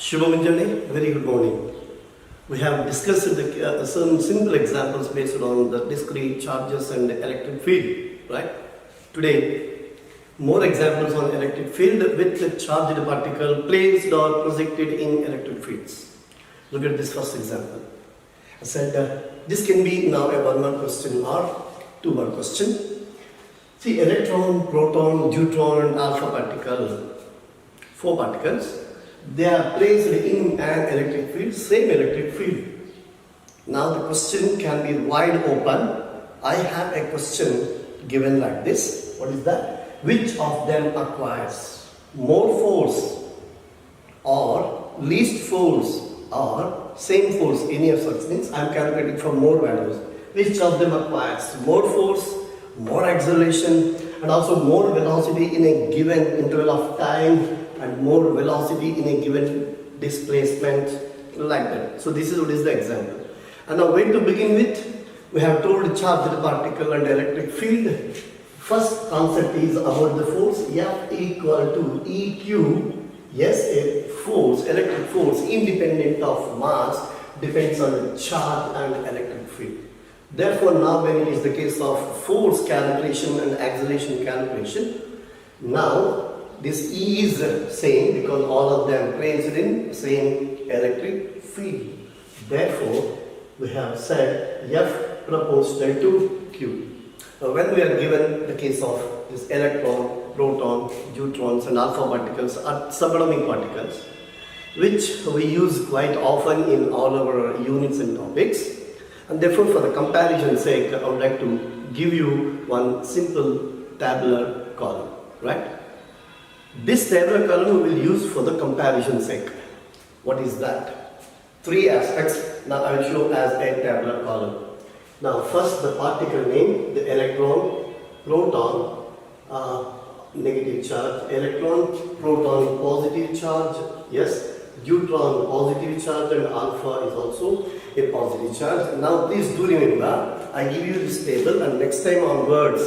Shubhamanjali, very good morning. We have discussed some simple examples based on the discrete charges and electric field, right? Today, more examples on electric field with the charged particle placed or projected in electric fields. Look at this first example. I said this can be now a one-word question or two-word question. See, electron, proton, deuteron and alpha particle, four particles, they are placed in an electric field, same electric field. Now the question can be wide open. I have a question given like this. What is that? Which of them acquires more force or least force or same force? Any of such things I am calculating for more values. Which of them acquires more force, more acceleration and also more velocity in a given interval of time and more velocity in a given displacement, like that. So this is what is the example. And now where to begin with? We have told charged particle and electric field. First concept is about the force. F equal to EQ. Yes, a force, electric force independent of mass depends on the charge and electric field. Therefore now when it is the case of force calculation and acceleration calculation, now this E is same because all of them placed in same electric field. Therefore, we have said F proportional to Q. Now, when we are given the case of this electron, proton, deuterons and alpha particles are subatomic particles, which we use quite often in all our units and topics. And therefore, for the comparison sake, I would like to give you one simple tabular column, right? This tabular column we will use for the comparison sake. What is that? Three aspects. Now I will show as a tabular column. Now first the particle name, the electron, proton, negative charge, electron, proton, positive charge, yes, deuteron, positive charge and alpha is also a positive charge. Now please do remember, I give you this table and next time onwards,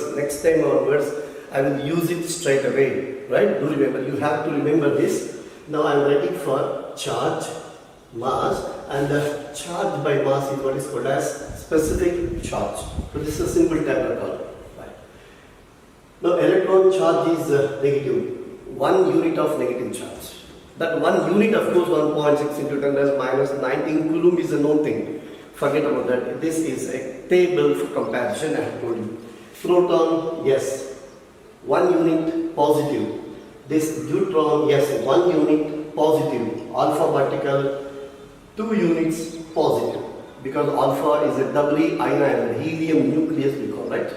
I will use it straight away, right? Do remember, you have to remember this. Now I am writing for charge, mass, and charge by mass is what is called as specific charge. So this is a simple tabular column. Right? Now electron charge is negative, 1 unit of negative charge. That 1 unit, of course, 1.6 into 10 raised minus 19 coulomb is a known thing. Forget about that. This is a table for comparison, I have told you. Proton, yes. 1 unit positive. This deuteron, yes, 1 unit positive. Alpha particle, 2 units positive. Because alpha is a doubly ionized helium nucleus, we call, right?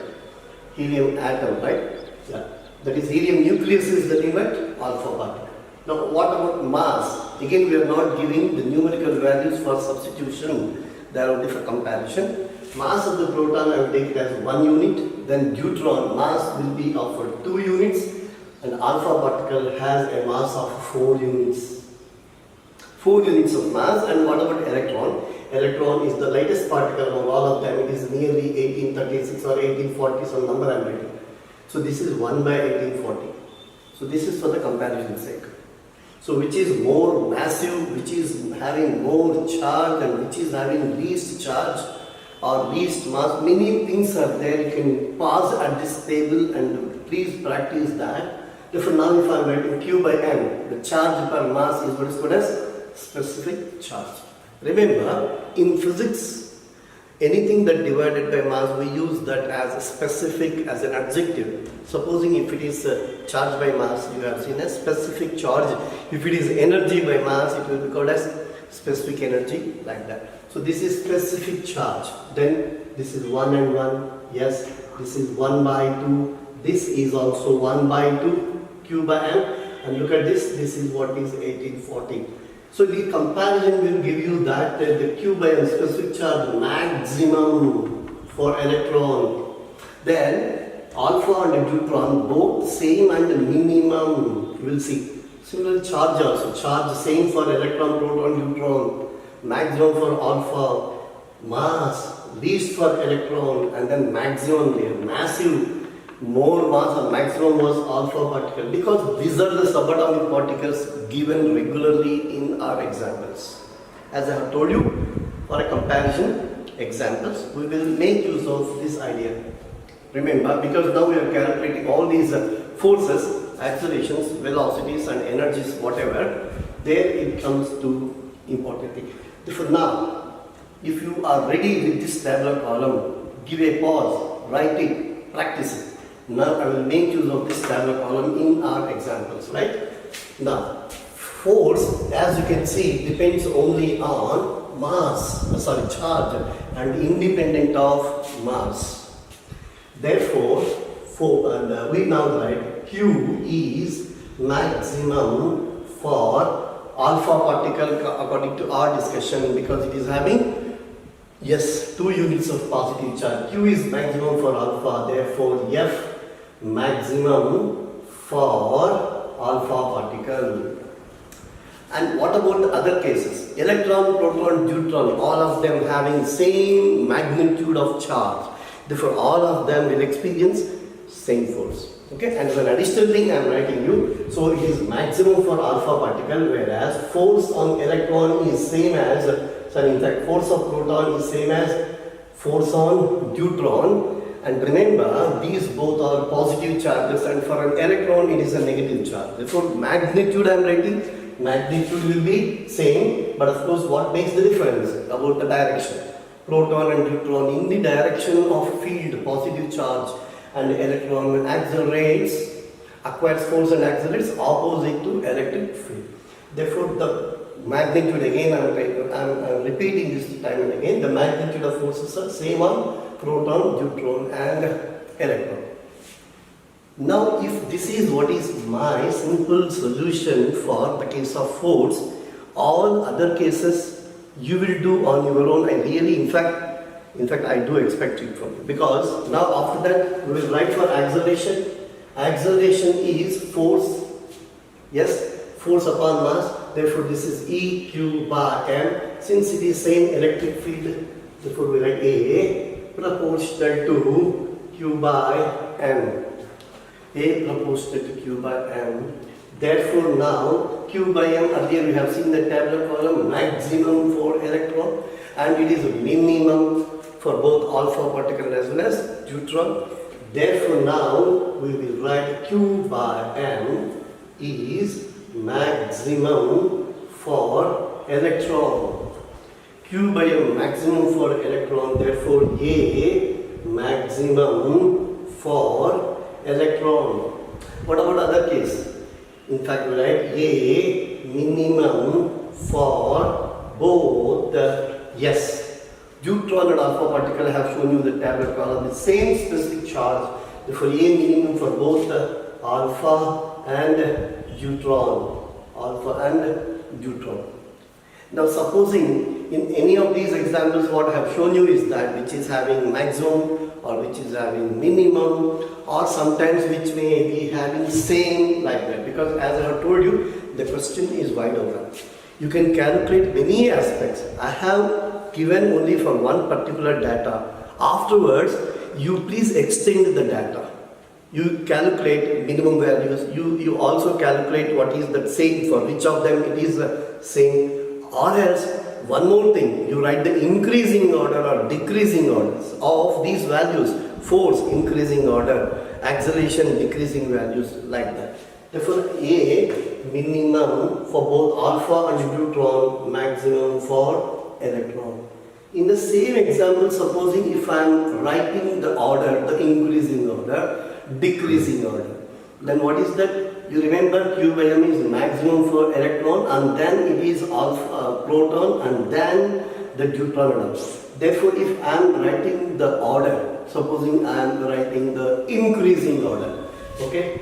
Helium atom, right? Yeah. That is helium nucleus is the thing, right? Alpha particle. Now, what about mass? Again, we are not giving the numerical values for substitution. They are only for comparison. Mass of the proton I will take it as 1 unit, then deuteron mass will be of 2 units and alpha particle has a mass of 4 units. 4 units of mass. And what about electron? Electron is the lightest particle among all of them. It is nearly 1836 or 1840, some number I am writing. So this is 1 by 1840. So this is for the comparison sake. So which is more massive, which is having more charge and which is having least charge or least mass, many things are there. You can pause at this table and please practice that. Therefore now if I am writing Q by M, the charge per mass is what is called as specific charge. Remember, in physics, anything that divided by mass, we use that as a specific, as an adjective. Supposing if it is charge by mass, you have seen a specific charge. If it is energy by mass, it will be called as specific energy, like that. So this is specific charge. Then this is 1 and 1. Yes, this is 1 by 2. This is also 1 by 2. Q by M. And look at this. This is what is 1840. So the comparison will give you that the Q by M specific charge maximum for electron. Then alpha and deuteron both same and minimum. You will see. Similar charge also. Charge same for electron, proton, deuteron. Maximum for alpha, mass, least for electron, and then maximum there. Massive more mass or maximum was alpha particle, because these are the subatomic particles given regularly in our examples. As I have told you, for a comparison examples, we will make use of this idea. Remember, because now we are calculating all these forces, accelerations, velocities and energies, whatever, there it comes to important thing. Therefore now, if you are ready with this tabular column, give a pause, write it, practice it. Now I will make use of this tabular column in our examples, right? Now, force, as you can see, depends only on charge, and independent of mass. Therefore, we now write Q is maximum for alpha particle according to our discussion, because it is having 2 units of positive charge. Q is maximum for alpha, therefore F maximum for alpha particle. And what about the other cases? Electron, proton, neutron, all of them having same magnitude of charge. Therefore, all of them will experience same force. Okay, and an additional thing I am writing you. So it is maximum for alpha particle, whereas force on electron is same as, in fact, force of proton is same as force on neutron. And remember, these both are positive charges, and for an electron it is a negative charge. Therefore, magnitude I am writing, magnitude will be same, but of course what makes the difference? About the direction. Proton and neutron in the direction of field, positive charge, and electron accelerates, acquires force and accelerates opposite to electric field. Therefore, the magnitude, again I am repeating this time and again, the magnitude of forces are same on proton, neutron and electron. Now, if this is what is my simple solution for the case of force, all other cases you will do on your own, and really, in fact I do expect it from you, because now after that we will write for acceleration. Acceleration is force, force upon mass, therefore this is E q by m. Since it is same electric field, therefore we write A proportional to q by m. A proportional to q by m. Therefore now q by m, earlier we have seen the tabular column, maximum for electron, and it is minimum for both alpha particle as well as neutron. Therefore now we will write q by m is maximum for electron. Q by m maximum for electron, therefore A maximum for electron. What about other case? In fact, we write A minimum for both neutron and alpha particle. I have shown you the tabular column, the same specific charge. Therefore, A minimum for both alpha and neutron. Now, supposing in any of these examples, what I have shown you is that which is having maximum or which is having minimum, or sometimes which may be having same, like that. Because as I have told you, the question is wide open. You can calculate many aspects. I have given only for one particular data. Afterwards, you please extend the data. You calculate minimum values. You also calculate what is the same, for which of them it is the same. Or else, one more thing, you write the increasing order or decreasing orders of these values. Force increasing order, acceleration decreasing values, like that. Therefore, A minimum for both alpha and neutron, maximum for electron. In the same example, supposing if I am writing the order, the increasing order, decreasing order, then what is that? You remember Q by m is maximum for electron, and then it is alpha proton, and then the neutron and alpha. Therefore, if I am writing the order, supposing I am writing the increasing order, okay?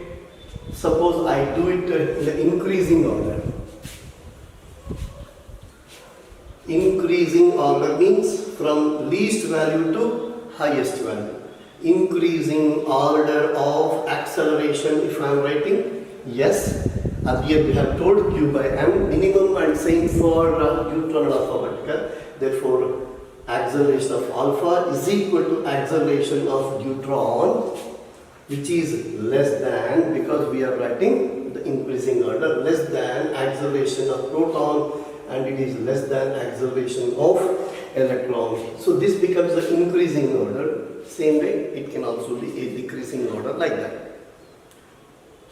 Suppose I do it in the increasing order. Increasing order means from least value to highest value. Increasing order of acceleration, if I am writing, earlier we have told Q by m minimum, and same for neutron and alpha particle. Therefore, acceleration of alpha is equal to acceleration of neutron which is less than, because we are writing the increasing order, less than acceleration of proton, and it is less than acceleration of electron. So this becomes the increasing order. Same way, it can also be a decreasing order like that.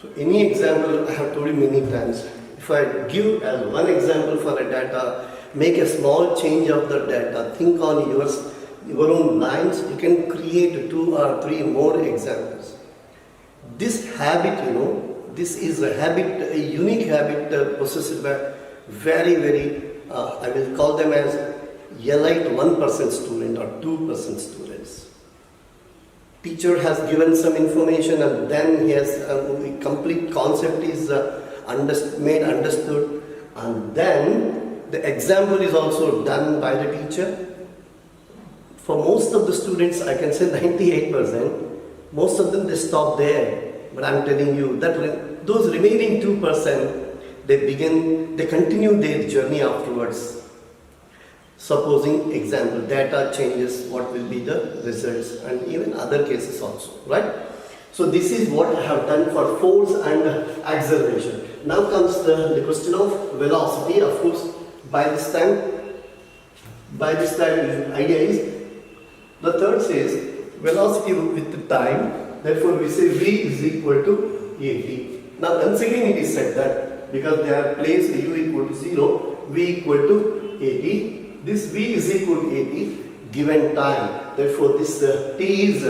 So any example, I have told you many times, if I give as one example for a data, make a small change of the data, think on your own lines, you can create 2 or 3 more examples. This habit, this is a habit, a unique habit possessed by very, I will call them as elite 1% student or 2% students. Teacher has given some information and then he has a complete concept is made understood, and then the example is also done by the teacher. For most of the students, I can say 98%, most of them they stop there. But I'm telling you that those remaining 2%, they continue their journey afterwards. Supposing example, data changes, what will be the results, and even other cases also, right? So this is what I have done for force and acceleration. Now comes the question of velocity. Of course, by this time, the idea is, the third says velocity with the time, therefore we say v is equal to at. Now once again it is said that because they are placed u equal to 0, v equal to at, this v is equal to at given time, therefore this t is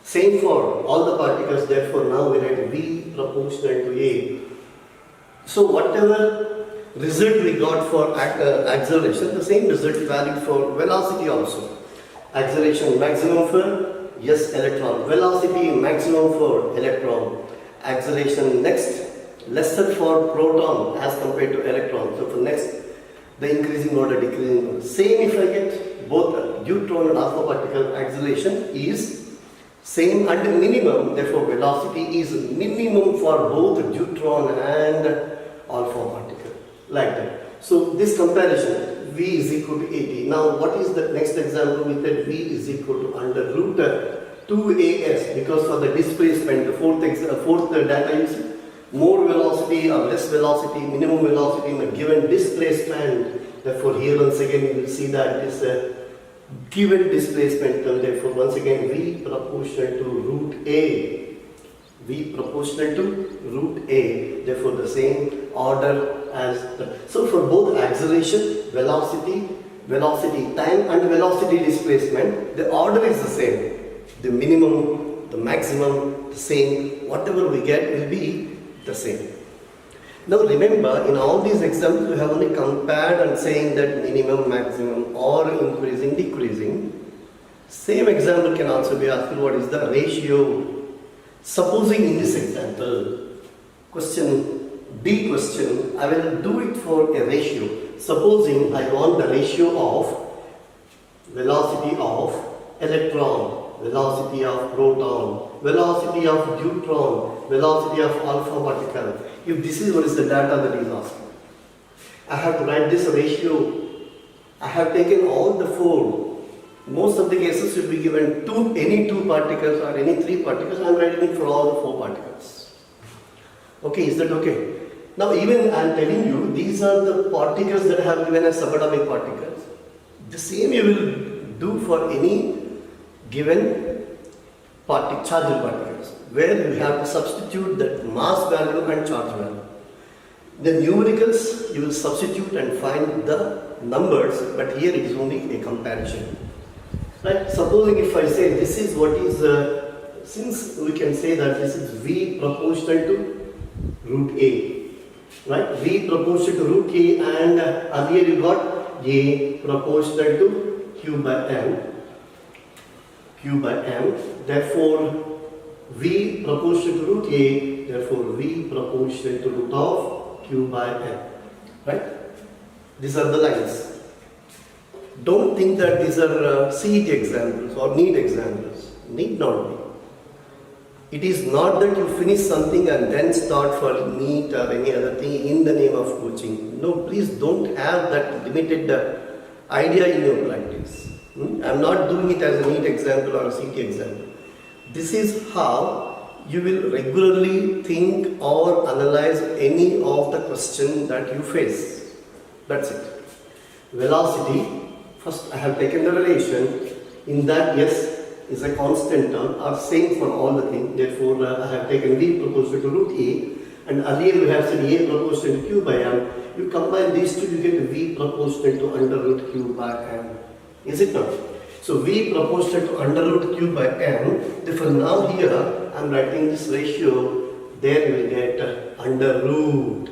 same for all the particles, therefore now we write v proportional to a. So whatever result we got for acceleration, the same result is valid for velocity also. Acceleration maximum for electron, velocity maximum for electron, acceleration next lesser for proton as compared to electron. So for next, the increasing order, decreasing order. Same if I get both neutron and alpha particle, acceleration is same and minimum, therefore velocity is minimum for both neutron and alpha particle, like that. So this comparison, v is equal to at. Now what is the next example? We said v is equal to under root 2as, because for the displacement, the fourth data is more velocity or less velocity, minimum velocity in a given displacement. Therefore here once again you will see that this given displacement term, therefore once again v proportional to root a, v proportional to root a, therefore the same order as the. So for both acceleration, velocity time and velocity displacement, the order is the same. The minimum, the maximum, the same, whatever we get will be the same. Now remember, in all these examples we have only compared and saying that minimum, maximum or increasing, decreasing. Same example can also be asked, what is the ratio? Supposing in this example, B question, I will do it for a ratio. Supposing I want the ratio of velocity of electron, velocity of proton, velocity of neutron, velocity of alpha particle. If this is what is the data that is asking, I have to write this ratio. I have taken all the 4. Most of the cases should be given any 2 particles or any 3 particles. I am writing it for all the 4 particles. Okay, is that okay? Now even I am telling you, these are the particles that I have given as subatomic particles. The same you will do for any given charged particles, where you have to substitute that mass value and charge value. The numericals you will substitute and find the numbers, but here it is only a comparison. Right? Supposing if I say this is what is, since we can say that this is V proportional to root A, right? V proportional to root A, and earlier you got A proportional to Q by M. Therefore V proportional to root A, therefore V proportional to root of Q by M. Right? These are the lines. Don't think that these are CET examples or NEET examples. Need not be. It is not that you finish something and then start for NEET or any other thing in the name of coaching. No, please don't have that limited idea in your practice. I am not doing it as a NEET example or a CET example. This is how you will regularly think or analyze any of the question that you face. That's it. Velocity, first I have taken the relation. In that, yes, is a constant term or same for all the things. Therefore, I have taken V proportional to root A, and earlier we have said A proportional to Q by M. You combine these two, you get V proportional to under root Q by M. Is it not? So V proportional to under root Q by M. Therefore, now here I am writing this ratio. There you will get under root.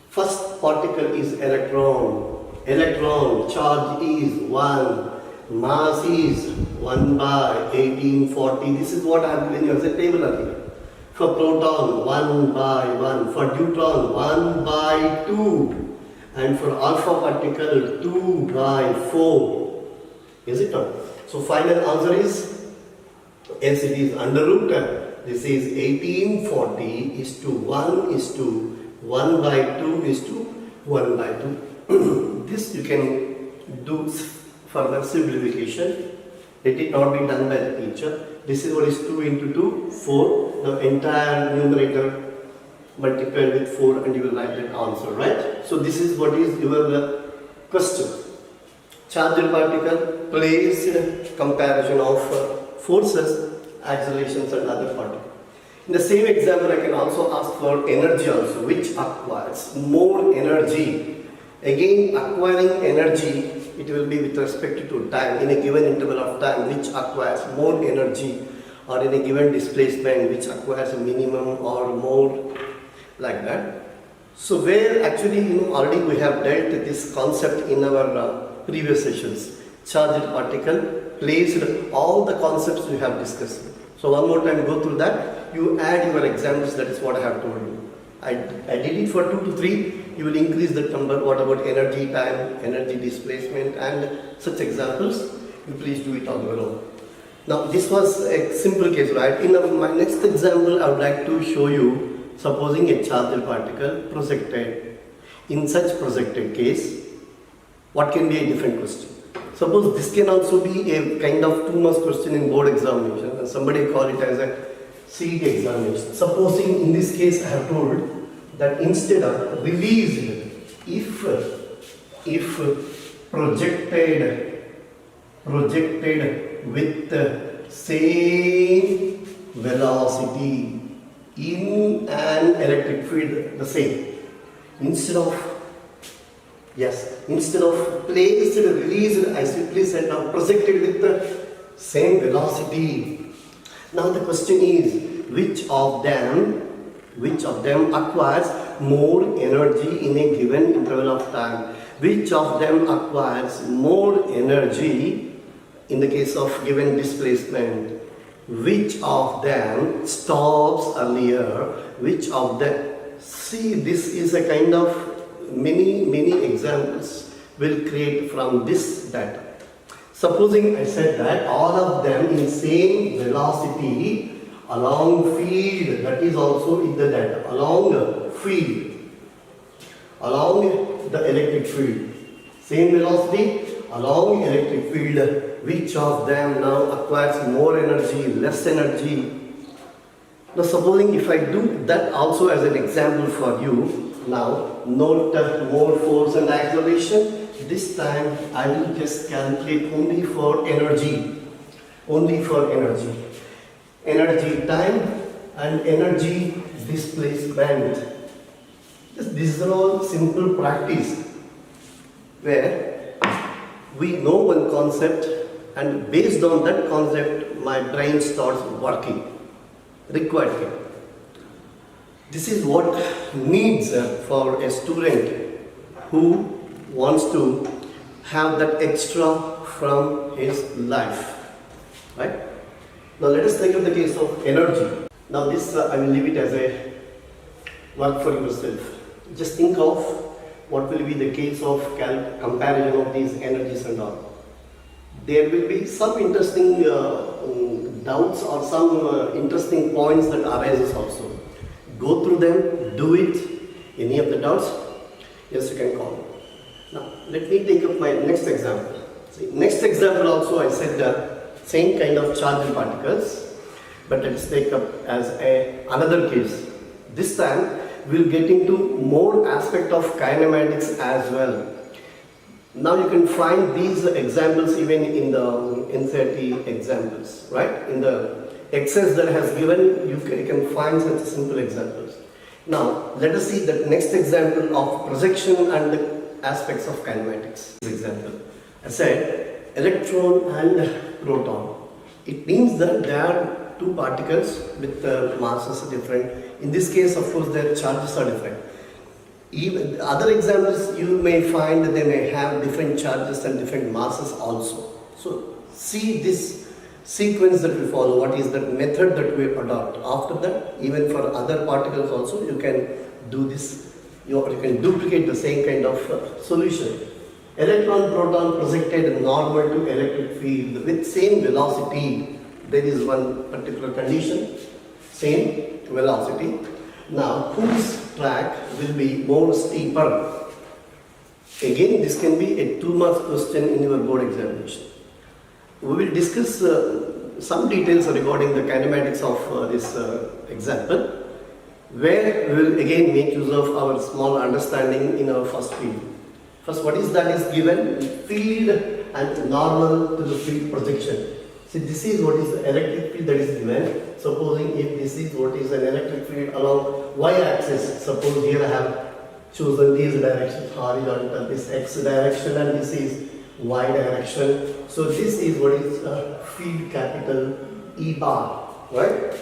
First particle is electron. Electron charge is 1. Mass is 1 by 1840. This is what I have given you as a table earlier. For proton, 1 by 1. For deuteron, 1 by 2. And for alpha particle, 2 by 4. Is it not? So final answer is, yes, it is under root. This is 1840 is to 1 is to 1 by 2 is to 1 by 2. This you can do further simplification. Let it not be done by the teacher. This is what is 2 into 2, 4. The entire numerator multiplied with 4 and you will write that answer, right? So this is what is your question. Charged particle, placed, comparison of forces, accelerations and other particles. In the same example, I can also ask for energy also, which acquires more energy. Again, acquiring energy, it will be with respect to time, in a given interval of time, which acquires more energy, or in a given displacement, which acquires a minimum or more, like that. So where actually, already we have dealt with this concept in our previous sessions. Charged particle, placed, all the concepts we have discussed. So one more time, go through that. You add your examples, that is what I have told you. I did it for 2 to 3. You will increase that number. What about energy, time, energy displacement and such examples? You please do it on your own. Now this was a simple case, right? In my next example, I would like to show you, supposing a charged particle projected. In such projected case, what can be a different question? Suppose this can also be a kind of 2 marks question in board examination, and somebody call it as a CET examination. Supposing in this case I have told that instead of released, if projected with the same velocity in an electric field, the same, instead of placed, released, I simply said now projected with the same velocity. Now the question is, which of them acquires more energy in a given interval of time? Which of them acquires more energy in the case of given displacement? Which of them stops earlier? Which of them? See, this is a kind of many examples will create from this data. Supposing I said that all of them in same velocity along field, that is also in the data, along the field, along the electric field, same velocity along electric field, which of them now acquires more energy, less energy? Now supposing if I do that also as an example for you, now note more force and acceleration. This time I will just calculate only for energy. Energy time and energy displacement. This is all simple practice where we know one concept and based on that concept my brain starts working. Required here. This is what needs for a student who wants to have that extra from his life, right? Now let us think of the case of energy. Now this I will leave it as a work for yourself. Just think of what will be the case of comparison of these energies and all. There will be some interesting doubts or some interesting points that arises also. Go through them, do it. Any of the doubts? Yes, you can call. Now, let me take up my next example. See, next example also I said the same kind of charged particles. But let's take up as another case. This time we'll get into more aspect of kinematics as well. Now you can find these examples even in the NCERT examples, right? In the excess that has given, you can find such simple examples. Now let us see the next example of projection and the aspects of kinematics. This example, I said electron and proton. It means that there are two particles with masses different. In this case, of course, their charges are different. Even other examples, you may find that they may have different charges and different masses also. So see this sequence that we follow, what is the method that we adopt. After that, even for other particles also, you can do this, you can duplicate the same kind of solution. Electron proton projected normal to electric field with same velocity. There is one particular condition, same velocity. Now, whose track will be more steeper? Again, this can be a 2-mark question in your board examination. We will discuss some details regarding the kinematics of this example, where we will again make use of our small understanding in our first field. First, what is that is given? Field and normal to the field projection. See, this is what is the electric field that is given. Supposing if this is what is an electric field along y-axis, suppose here I have chosen these directions, horizontal, this x direction, and this is y direction. So this is what is field capital E bar, right?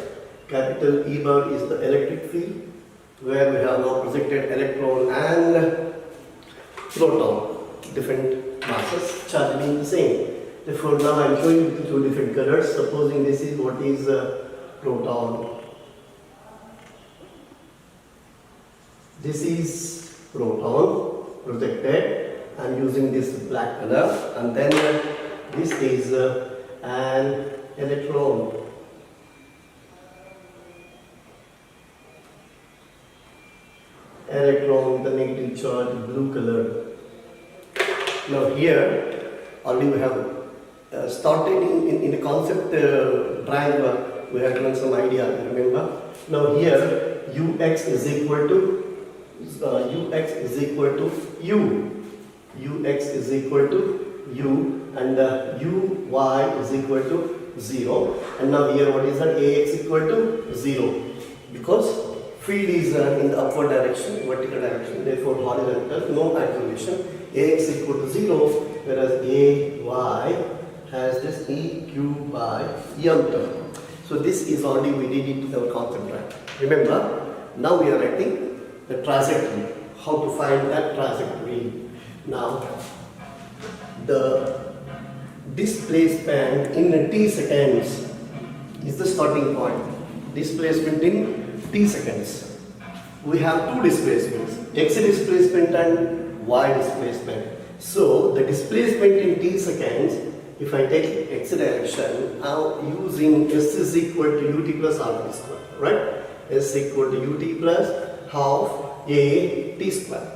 Capital E bar is the electric field, where we have now projected electron and proton, different masses, charge being the same. Therefore, now I am showing you the two different colors. Supposing this is what is proton. This is proton projected. I am using this black color, and then this is an electron. Electron with the negative charge, blue color. Now here, already we have started in the concept triangle, we have given some idea, remember? Now here, ux is equal to u. Ux is equal to u, and uy is equal to 0. And now here, what is that? Ax equal to 0. Because field is in the upward direction, vertical direction, therefore horizontal, no acceleration. Ax equal to 0, whereas ay has this eq by m term. So this is already we did it in our concept, right? Remember, now we are writing the trajectory. How to find that trajectory? Now, the displacement in t seconds is the starting point. Displacement in t seconds. We have two displacements, x displacement and y displacement. So the displacement in t seconds, if I take x direction, now using s is equal to ut plus r square, right? S equal to ut plus half a t square.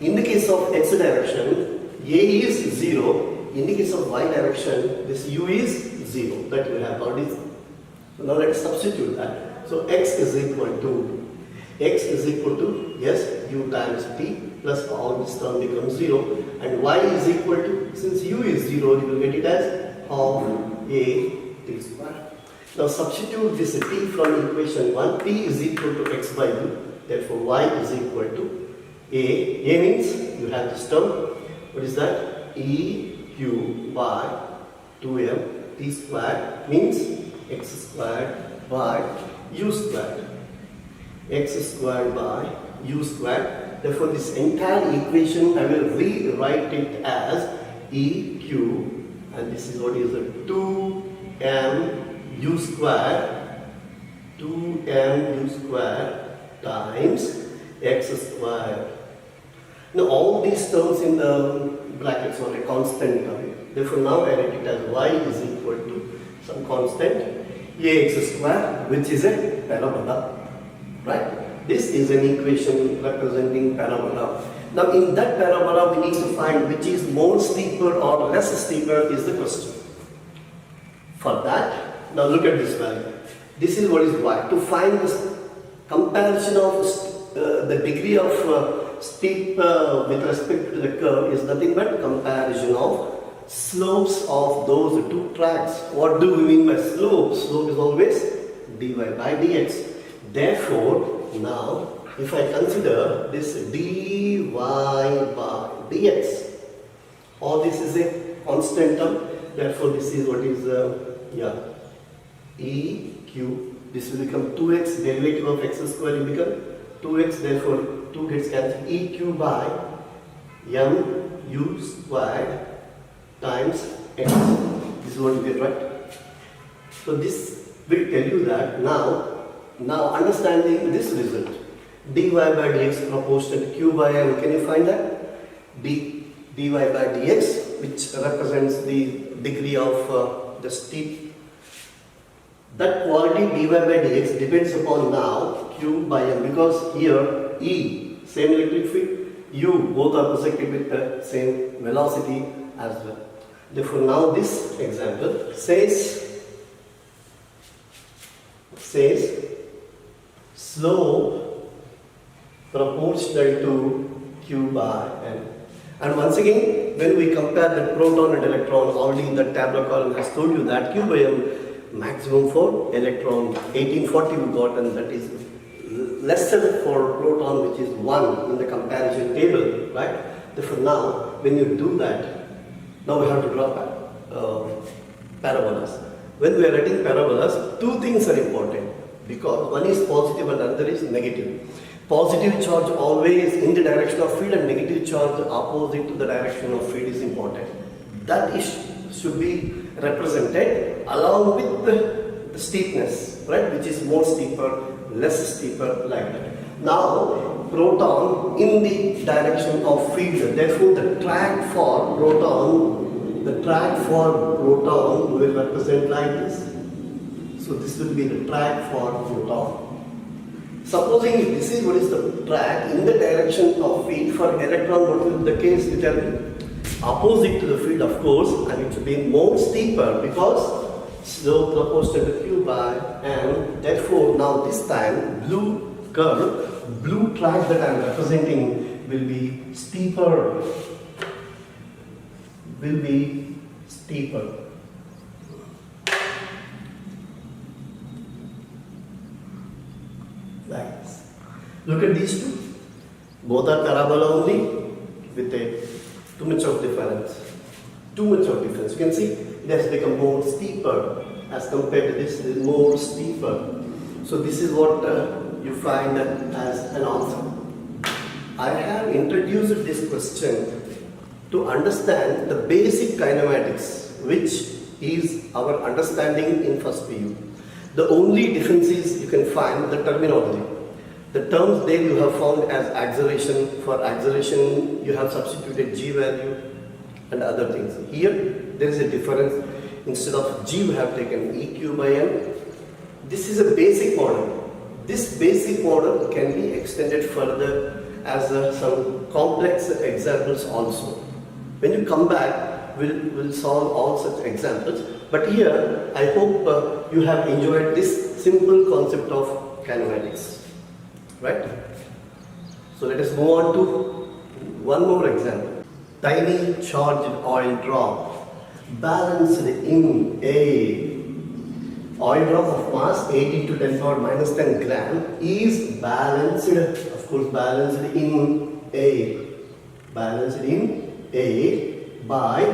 In the case of x direction, a is 0. In the case of y direction, this u is 0. That we have already. So now let's substitute that. So x is equal to yes, u times t plus all this term becomes 0, and y is equal to, since u is 0, you will get it as half a t square. Now substitute this t from equation 1, t is equal to x by u, therefore y is equal to a means you have this term, what is that? eq by 2m t square means x squared by u squared. X squared by u squared. Therefore, this entire equation I will rewrite it as eq, and this is what is the 2m u squared times x squared. Now all these terms in the brackets are a constant term. Therefore, now I write it as y is equal to some constant ax square, which is a parabola. Right? This is an equation representing parabola. Now in that parabola we need to find which is more steeper or less steeper is the question. For that, now look at this value. This is what is y. To find the comparison of the degree of steep with respect to the curve is nothing but comparison of slopes of those two tracks. What do we mean by slope? Slope is always dy by dx. Therefore, now if I consider this dy by dx, all this is a constant term. Therefore, this is what is eq. This will become 2x, derivative of x square will become 2x, therefore 2 gets cancelled. eq by mu squared times x. This is what you get, right? So this will tell you that now understanding this result, dy by dx proportional to q by m, can you find that? dy by dx, which represents the degree of the steep. That quality dy by dx depends upon now q by m, because here E, same electric field, U, both are projected with the same velocity as well. Therefore, now this example says slope proportional to q by m. And once again, when we compare the proton and electron, already in the tabular column has told you that q by m maximum for electron 1840 we got, and that is lesser for proton, which is 1 in the comparison table, right? Therefore, now when you do that, now we have to draw parabolas. When we are writing parabolas, two things are important, because one is positive and another is negative. Positive charge always in the direction of field, and negative charge opposite to the direction of field is important. That should be represented along with the steepness, right, which is more steeper, less steeper, like that. Now, proton in the direction of field, therefore the track for proton will represent like this. So this will be the track for proton. Supposing this is what is the track in the direction of field, for electron what will be the case? It will be opposite to the field, of course, and it will be more steeper because slope proportional to q by m. Therefore, now this time blue curve, blue track that I am representing will be steeper. Like this. Look at these two. Both are parabola only with too much of difference. You can see it has become more steeper as compared to this. It is more steeper. So this is what you find as an answer. I have introduced this question to understand the basic kinematics, which is our understanding in first PU. The only difference is you can find the terminology. The terms there you have found as acceleration. For acceleration, you have substituted g value and other things. Here, there is a difference. Instead of g, we have taken eq by m. This is a basic model. This basic model can be extended further as some complex examples also. When you come back, we'll solve all such examples. But here, I hope you have enjoyed this simple concept of kinematics. Right? So let us move on to one more example. Tiny charged oil drop balanced in a oil drop of mass 80 to 10 power minus 10 gram is balanced, of course, balanced in A by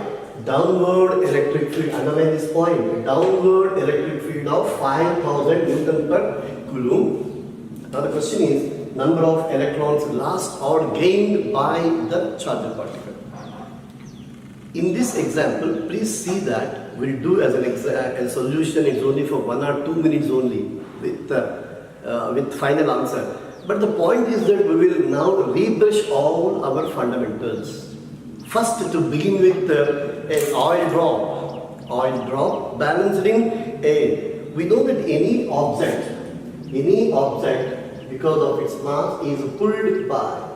downward electric field. Underline this point. Downward electric field of 5000 Newton per Coulomb. Now the question is, number of electrons lost or gained by the charged particle. In this example, please see that we'll do as a solution is only for 1 or 2 minutes only with final answer. But the point is that we will now rebrush all our fundamentals. First, to begin with, an oil drop balanced in A. We know that any object because of its mass is pulled by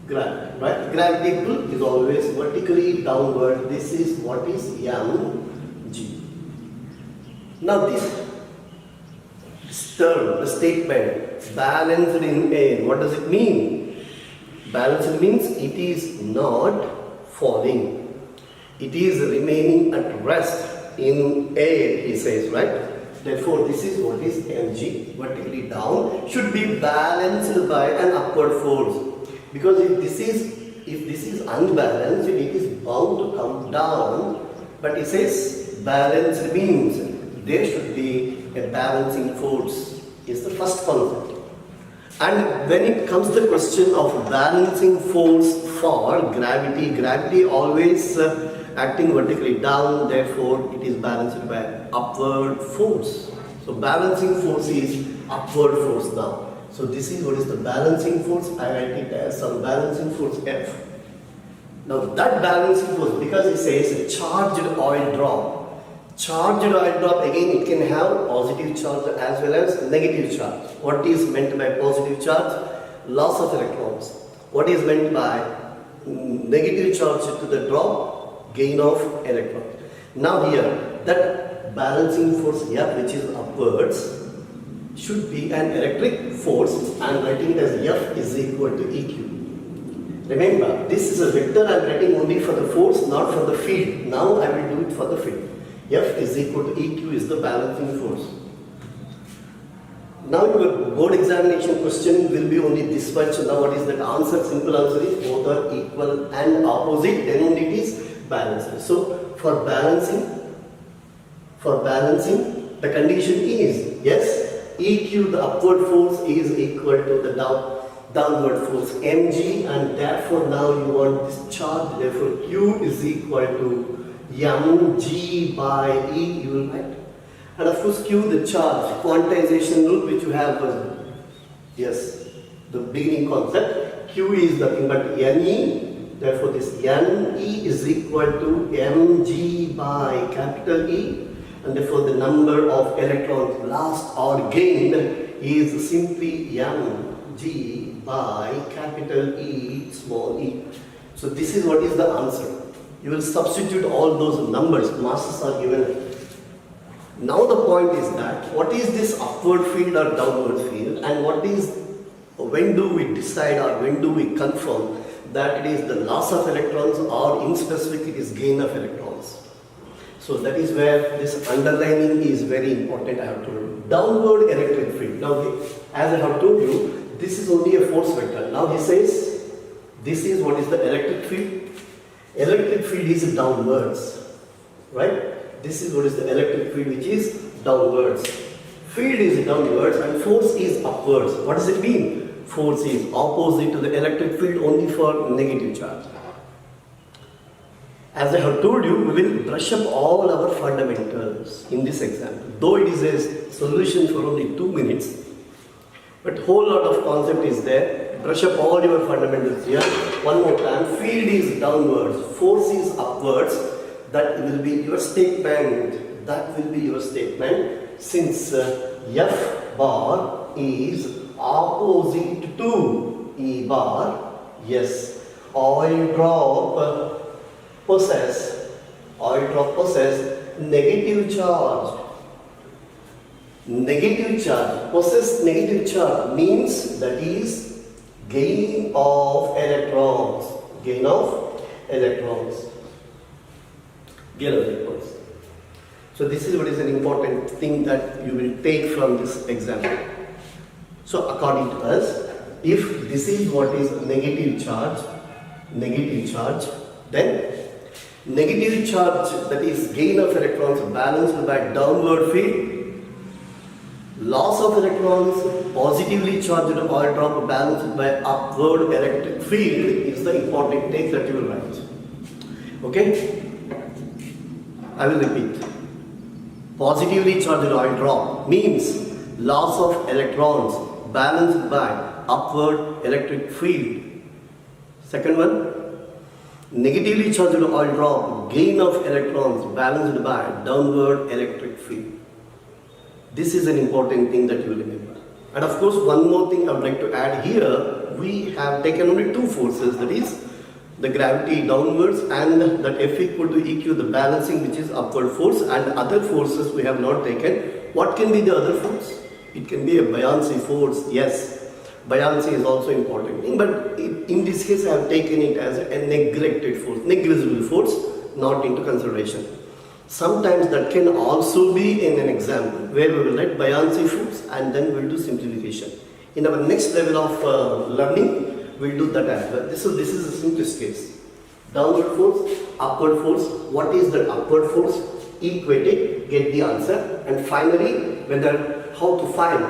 gravity, right? Gravity pull is always vertically downward. This is what is mg. Now this This term, the statement, balanced in air, what does it mean? Balanced means it is not falling. It is remaining at rest in air, he says, right? Therefore, this is what is mg, vertically down, should be balanced by an upward force. Because if this is unbalanced, it is bound to come down. But he says balanced means there should be a balancing force, is the first concept. And when it comes to the question of balancing force for gravity always acting vertically down, therefore it is balanced by upward force. So balancing force is upward force now. So this is what is the balancing force. I write it as some balancing force F. Now that balancing force, because it says charged oil drop. Charged oil drop, again it can have positive charge as well as negative charge. What is meant by positive charge? Loss of electrons. What is meant by negative charge to the drop? Gain of electrons. Now here, that balancing force F, which is upwards, should be an electric force. I am writing it as F is equal to EQ. Remember, this is a vector I am writing only for the force, not for the field. Now I will do it for the field. F is equal to EQ is the balancing force. Now your board examination question will be only this much. Now what is that answer? Simple answer is both are equal and opposite, then only it is balanced. So for balancing, the condition is, yes, EQ, the upward force, is equal to the downward force mg, and therefore now you want this charge, therefore Q is equal to mg by E, you will write. And of course Q, the charge, quantization rule which you have, yes, the beginning concept, Q is nothing but Ne, therefore this Ne is equal to mg by capital E, and therefore the number of electrons lost or gained is simply mg by capital E, small e. So this is what is the answer. You will substitute all those numbers, masses are given. Now the point is that what is this upward field or downward field, and when do we decide or when do we confirm that it is the loss of electrons or in specific it is gain of electrons. So that is where this underlining is very important. I have told you. Downward electric field. Now as I have told you, this is only a force vector. Now he says this is what is the electric field. Electric field is downwards, right? This is what is the electric field, which is downwards. Field is downwards and force is upwards. What does it mean? Force is opposite to the electric field only for negative charge. As I have told you, we will brush up all our fundamentals in this example. Though it is a solution for only 2 minutes, but whole lot of concept is there. Brush up all your fundamentals here. One more time. Field is downwards, force is upwards. That will be your statement. That will be your statement. Since F bar is opposite to E bar, yes, oil drop possess negative charge. Negative charge, possess negative charge means that is gain of electrons. Gain of electrons. Gain of electrons. So this is what is an important thing that you will take from this example. So according to us, if this is what is negative charge, then negative charge, that is gain of electrons balanced by downward field, loss of electrons positively charged oil drop balanced by upward electric field is the important take that you will write. Okay? I will repeat. Positively charged oil drop means loss of electrons balanced by upward electric field. Second one, negatively charged oil drop, gain of electrons balanced by downward electric field. This is an important thing that you will remember. And of course, one more thing I would like to add here, we have taken only two forces, that is the gravity downwards and that F equal to EQ, the balancing, which is upward force, and other forces we have not taken. What can be the other force? It can be a buoyancy force, yes. Buoyancy is also important thing, but in this case I have taken it as a neglected force, negligible force, not into consideration. Sometimes that can also be in an example where we will write buoyancy force and then we'll do simplification. In our next level of learning, we'll do that as well. This is the simplest case. Downward force, upward force. What is the upward force? Equate it, get the answer, and finally, how to find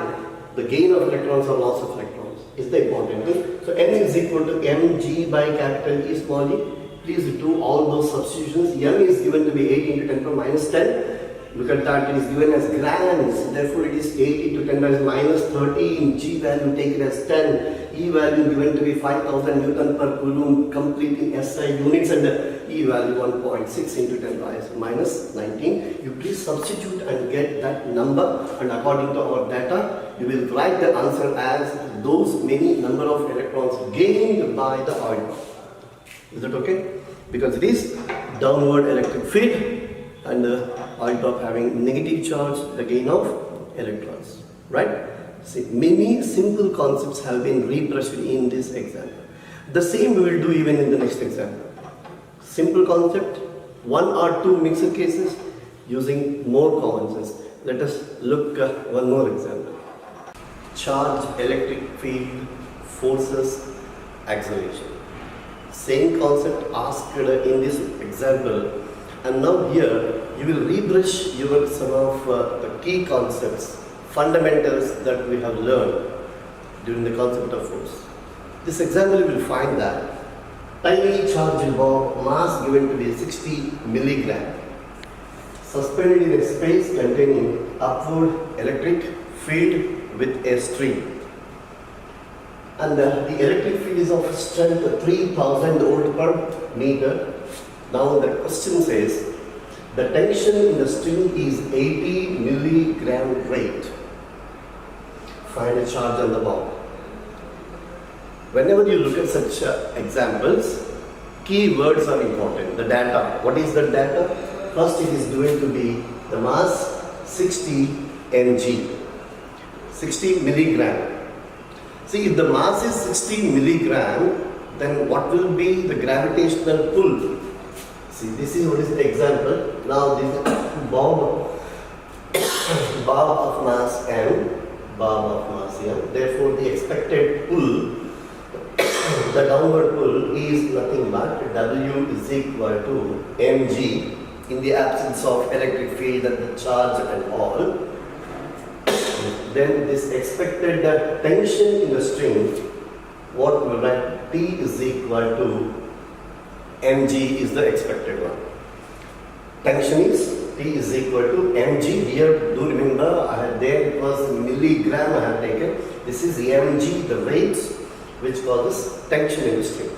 the gain of electrons or loss of electrons is the important thing. So n is equal to mg by capital E small e. Please do all those substitutions. M is given to be 8 into 10 power minus 10. Look at that, it is given as grams. Therefore, it is 8 into 10 raised minus 13. G value take it as 10. E value given to be 5000 Newton per Coulomb, complete in SI units, and E value 1.6 into 10 raised minus 19. You please substitute and get that number, and according to our data, you will write the answer as those many number of electrons gained by the oil drop. Is that okay? Because it is downward electric field and the oil drop having negative charge, the gain of electrons, right? See, many simple concepts have been rebrushed in this example. The same we will do even in the next example. Simple concept, one or two mixed cases using more common sense. Let us look at one more example. Charge, electric field, forces, acceleration. Same concept asked in this example, and now here you will rebrush some of the key concepts, fundamentals that we have learned during the concept of force. This example you will find that tiny charged bomb, mass given to be 60 milligram, suspended in a space containing upward electric field with a string. And the electric field is of strength 3000 volt per meter. Now the question says the tension in the string is 80 milligram weight. Find a charge on the bomb. Whenever you look at such examples, key words are important. The data. What is the data? First, it is going to be the mass 60 mg, 60 milligram. See, if the mass is 60 milligram, then what will be the gravitational pull? See, this is what is the example. Now this bomb of mass m, therefore the expected pull, the downward pull is nothing but W is equal to mg in the absence of electric field and the charge and all. Then this expected tension in the string, what we write, T is equal to mg is the expected one. Tension is T is equal to mg. Here, do remember, it was milligram I have taken. This is mg, the weight which causes tension in the string.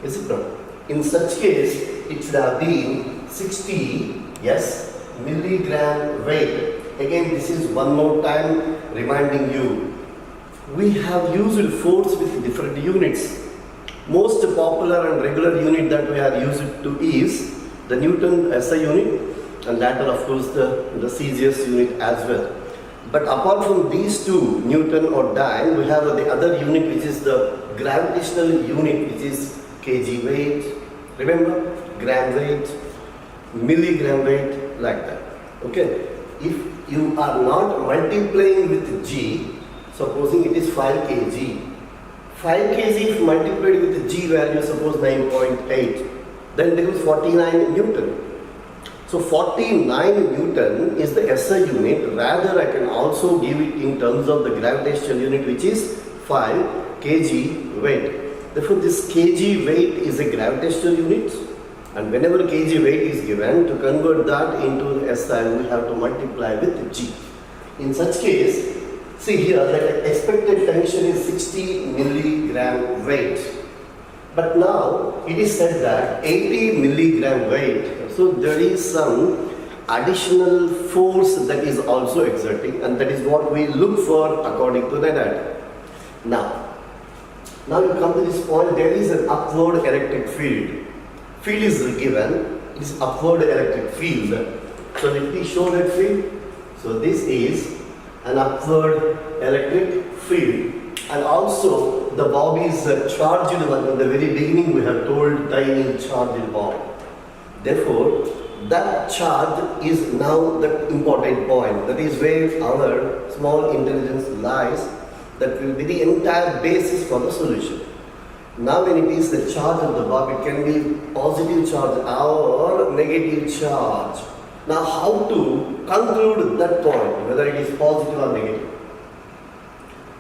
Is it not? In such case, it should have been 60, yes, milligram weight. Again, this is one more time reminding you, we have used force with different units. Most popular and regular unit that we are used to is the Newton SI unit, and later of course the Celsius unit as well. But apart from these two, Newton or dyne, we have the other unit which is the gravitational unit, which is kg weight, remember, gram weight, milligram weight, like that. Okay, if you are not multiplying with g, supposing it is 5 kg, 5 kg if multiplied with the g value, suppose 9.8, then becomes 49 Newton. So 49 Newton is the SI unit. Rather, I can also give it in terms of the gravitational unit, which is 5 kg weight. Therefore, this kg weight is a gravitational unit, and whenever kg weight is given, to convert that into SI, we have to multiply with g. In such case, see here, the expected tension is 60 milligram weight. But now, it is said that 80 milligram weight. So there is some additional force that is also exerting, and that is what we look for according to the data. Now you come to this point, there is an upward electric field. Field is given, it is upward electric field. So let me show that field. So this is an upward electric field. And also the bob is charged one. In the very beginning we have told tiny charged bob. Therefore, that charge is now the important point. That is where our small intelligence lies. That will be the entire basis for the solution. Now when it is the charge of the bob, it can be positive charge or negative charge. Now how to conclude that point, whether it is positive or negative?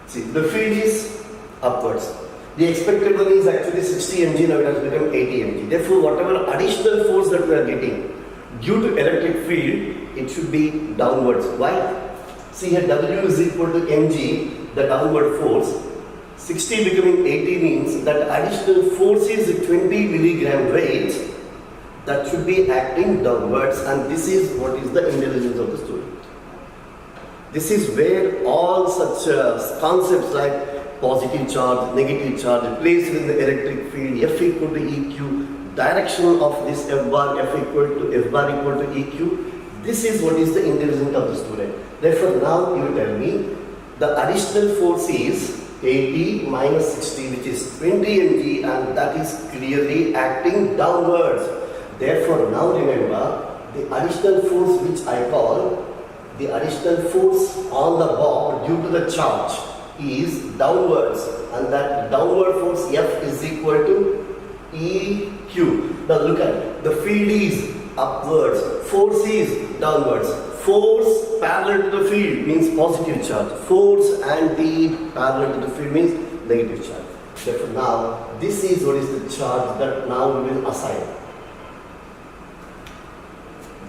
See, the field is upwards. The expected one is actually 60 mg, now it has become 80 mg. Therefore, whatever additional force that we are getting due to electric field, it should be downwards. Why? See here, W is equal to mg, the downward force. 60 becoming 80 means that additional force is 20 milligram weight that should be acting downwards, and this is what is the intelligence of the student. This is where all such concepts like positive charge, negative charge, placed in the electric field, F equal to EQ, direction of this F bar, F equal to EQ. This is what is the intelligence of the student. Therefore, now you tell me the additional force is 80 minus 60, which is 20 mg, and that is clearly acting downwards. Therefore, now remember the additional force which I call the additional force on the bob due to the charge is downwards, and that downward force F is equal to EQ. Now look at it. The field is upwards, force is downwards. Force parallel to the field means positive charge. Force anti-parallel to the field means negative charge. Therefore now this is what is the charge that now we will assign.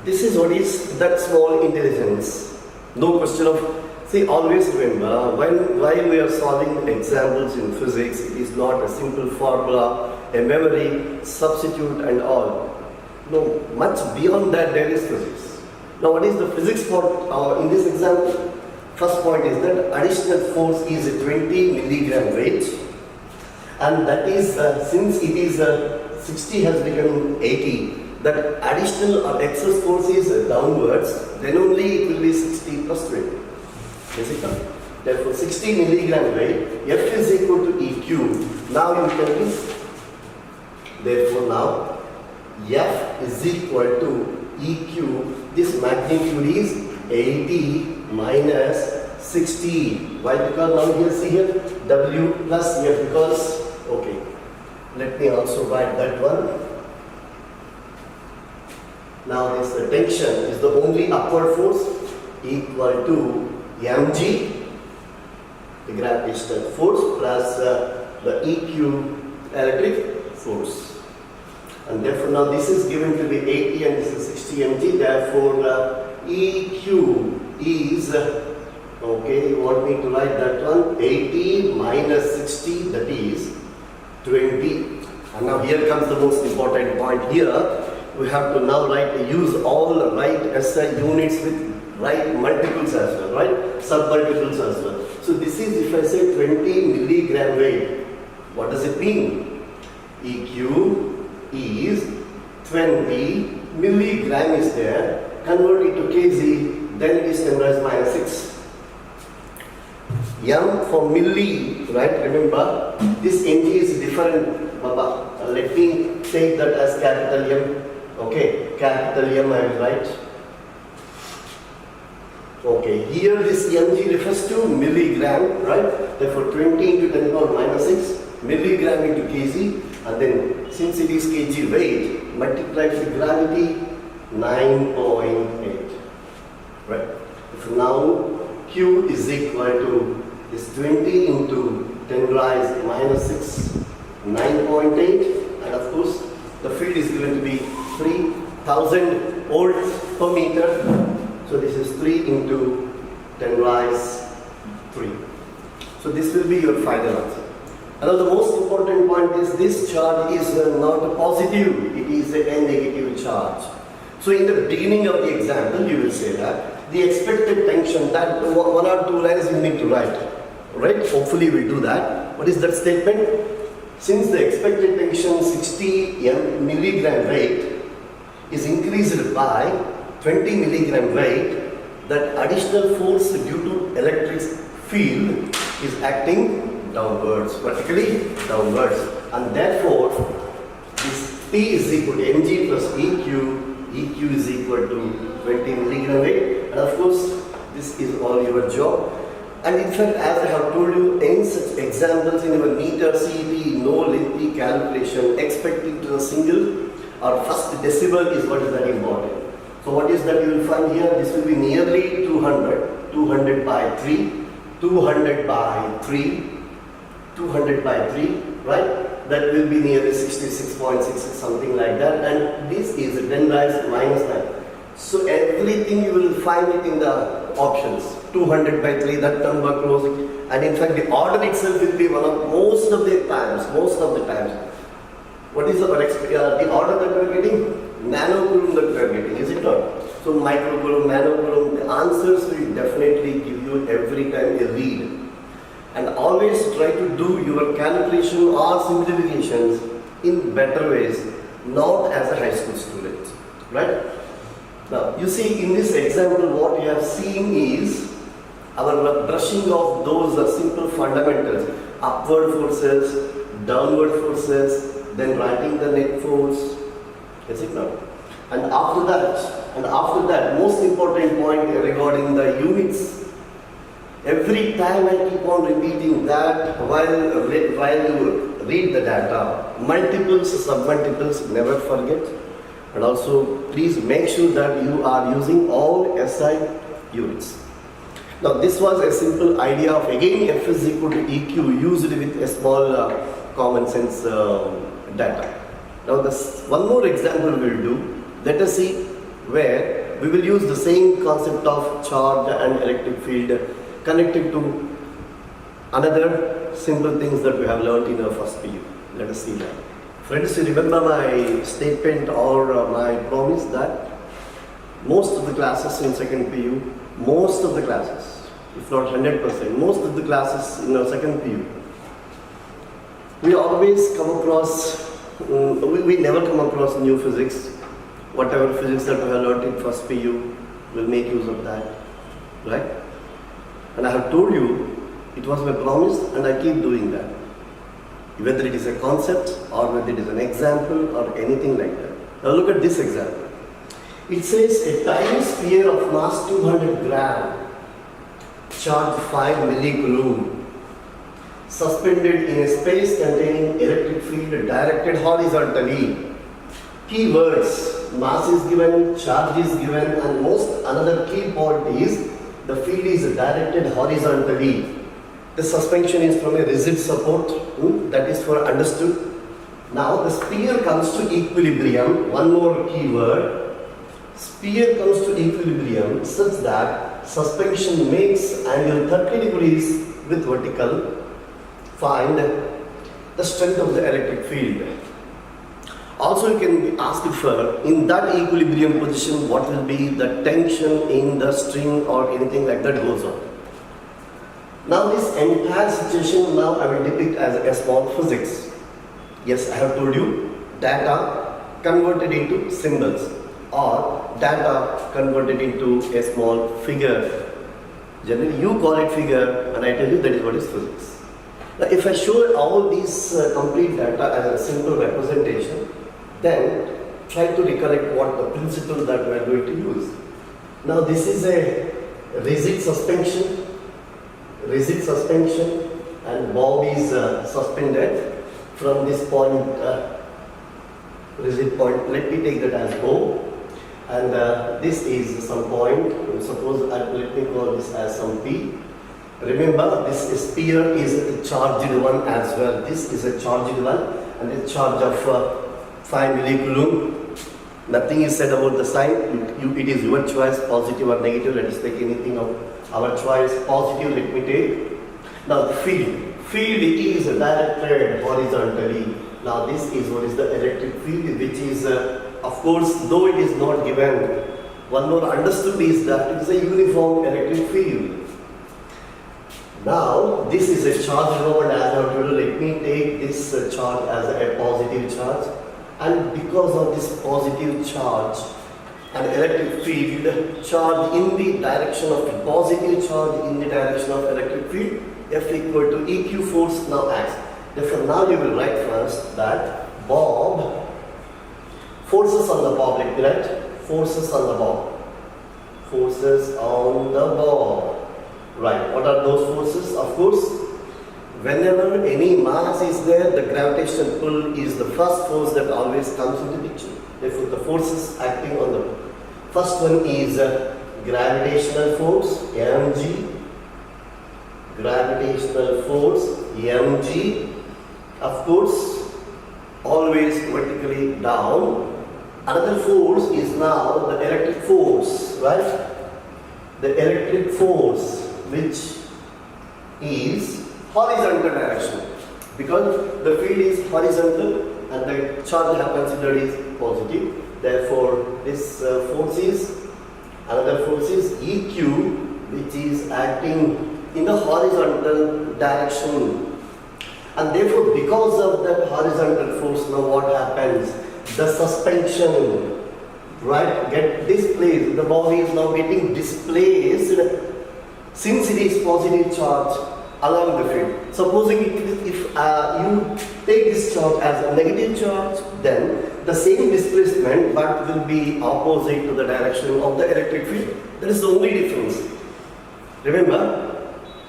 This is what is that small intelligence. No question of, see, always remember, while we are solving examples in physics, it is not a simple formula, a memory, substitute and all. No, much beyond that there is physics. Now what is the physics for in this example? First point is that additional force is a 20 milligram weight, and that is since it is 60 has become 80, that additional or excess force is downwards, then only it will be 60 plus 20. Is it done? Therefore 60 milligram weight, F is equal to EQ. Now you tell me, therefore now F is equal to EQ. This magnitude is 80 minus 60. Why? Because now here see here W plus F, because, okay, let me also write that one. Now this tension is the only upward force equal to mg, the gravitational force, plus the EQ electric force. And therefore now this is given to be 80 and this is 60 mg. Therefore EQ is, okay, you want me to write that one, 80 minus 60, that is 20. And now here comes the most important point here. We have to now use all the right SI units with right multiples as well, right? Submultiples as well. So this is, if I say 20 milligram weight, what does it mean? EQ is 20 milligram is there, convert it to kg, then it is 10 raised minus 6. M for milli, right? Remember, this mg is different, Baba. Let me take that as capital M. Okay, capital M I will write. Okay, here this mg refers to milligram, right? Therefore 20 into 10 power minus 6, milligram into kg, and then since it is kg weight, multiplied with gravity, 9.8, right? If now Q is equal to this 20 into 10 raised minus 6, 9.8, and of course the field is going to be 3000 volts per meter. So this is 3 into 10 raised 3. So this will be your final answer. Now the most important point is this charge is not a positive, it is a negative charge. So in the beginning of the example you will say that the expected tension, that 1 or 2 lines you need to write. Right? Hopefully we'll do that. What is that statement? Since the expected tension 60 milligram weight is increased by 20 milligram weight, that additional force due to electric field is acting downwards, vertically downwards, and therefore this P is equal to mg plus EQ is equal to 20 milligram, and of course this is all your job. And in fact, as I have told you, in such examples in your meter, CET, no lengthy calculation, expecting to a single or first decibel is what is very important. So what is that you will find here? This will be nearly 200, 200 by 3, 200 by 3, 200 by 3, right? That will be nearly 66.66, something like that. And this is 10 raised minus 9. So everything you will find it in the options. 200 by 3, that number closing. And in fact, the order itself will be one of most of the times. What is the order that we are getting? Nanocoulomb that we are getting, is it not? So microcoulomb, nanocoulomb, the answers will definitely give you every time a read. And always try to do your calculation or simplifications in better ways, not as a high school student, right? Now, you see in this example what we have seen is our brushing of those simple fundamentals, upward forces, downward forces, then writing the net force, is it not? And after that, most important point regarding the units. Every time I keep on repeating that while you read the data, multiples, submultiples, never forget. And also, please make sure that you are using all SI units. Now, this was a simple idea of again F is equal to EQ used with a small common sense data. Now, one more example we will do. Let us see where we will use the same concept of charge and electric field connected to another simple things that we have learned in our first PU. Let us see that. Friends, you remember my statement or my promise that most of the classes in second PU, most of the classes, if not 100%, most of the classes in our second PU, we always come across, we never come across new physics. Whatever physics that we have learned in first PU, we'll make use of that, right? And I have told you, it was my promise and I keep doing that. Whether it is a concept or whether it is an example or anything like that. Now look at this example. It says a tiny sphere of mass 200 gram, charge 5 millicoulomb, suspended in a space containing electric field directed horizontally. Keywords: mass is given, charge is given, and another key point is the field is directed horizontally. The suspension is from a rigid support, that is for understood. Now the sphere comes to equilibrium, one more keyword. Sphere comes to equilibrium such that suspension makes angle 30 degrees with vertical. Find the strength of the electric field. Also you can be asked for, in that equilibrium position, what will be the tension in the string or anything like that goes on. Now this entire situation now I will depict as a small physics. Yes, I have told you, data converted into symbols or data converted into a small figure. Generally you call it figure and I tell you that is what is physics. Now if I show all these complete data as a simple representation, then try to recollect what the principle that we are going to use. Now this is a rigid suspension and bob is suspended from this point, rigid point. Let me take that as O, and this is some point. Suppose let me call this as some P. Remember, this sphere is a charged one as well. This is a charged one and a charge of 5 millicoulomb. Nothing is said about the sign. It is your choice, positive or negative. Let us take anything of our choice. Positive, let me take. Now the field. Field is directed horizontally. Now this is what is the electric field, which is, of course, though it is not given, one more understood is that it is a uniform electric field. Now this is a charge rod, as I have told you. Let me take this charge as a positive charge. And because of this positive charge, an electric field charge in the direction of positive charge in the direction of electric field, F equal to EQ force now acts. Therefore, now you will write first that Bob, forces on the Bob, let me write, forces on the Bob. Forces on the Bob. Right, what are those forces? Of course, whenever any mass is there, the gravitational pull is the first force that always comes into picture. Therefore, the forces acting on the first one is gravitational force, mg. Gravitational force, mg. Of course, always vertically down. Another force is now the electric force, right? The electric force, which is horizontal direction, because the field is horizontal and the charge considered is positive. Therefore, this force is, another force is EQ, which is acting in the horizontal direction. And therefore, because of that horizontal force, now what happens? The suspension, right, get displaced. The body is now getting displaced since it is positive charge along the field. Supposing if you take this charge as a negative charge, then the same displacement but will be opposite to the direction of the electric field. That is the only difference. Remember,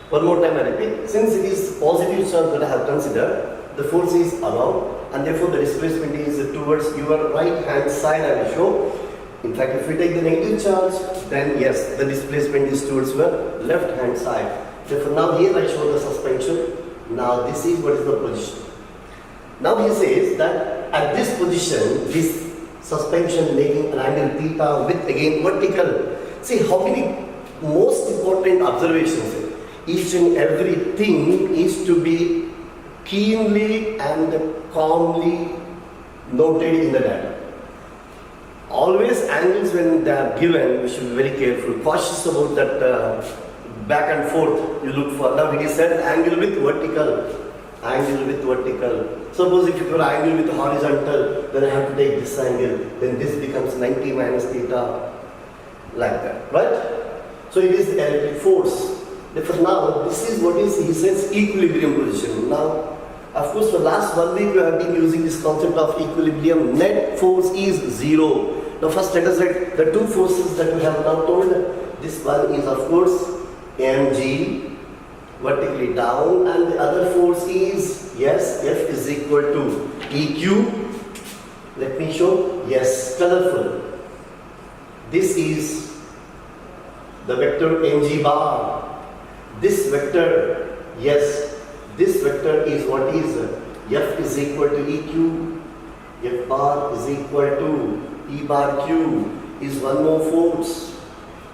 one more time I repeat, since it is positive charge that I have considered, the force is around and therefore the displacement is towards your right hand side, I will show. In fact, if we take the negative charge, then yes, the displacement is towards your left hand side. Therefore, now here I show the suspension. Now this is what is the position. Now he says that at this position, this suspension making an angle theta with again vertical. See how many most important observations. Each and everything is to be keenly and calmly noted in the data. Always angles when they are given, we should be very careful, cautious about that back and forth you look for. Now it is said angle with vertical. Angle with vertical. Suppose if you have angle with horizontal, then I have to take this angle. Then this becomes 90 minus theta. Like that, right? So it is the electric force. Therefore now this is what is, he says, equilibrium position. Now, of course, for last 1 week we have been using this concept of equilibrium. Net force is zero. Now first let us write the two forces that we have now told. This one is of course mg, vertically down, and the other force is, yes, F is equal to EQ. Let me show, yes, colorful. This is the vector mg bar. This vector, yes, this vector is what is F is equal to EQ, F bar is equal to E bar Q is one more force.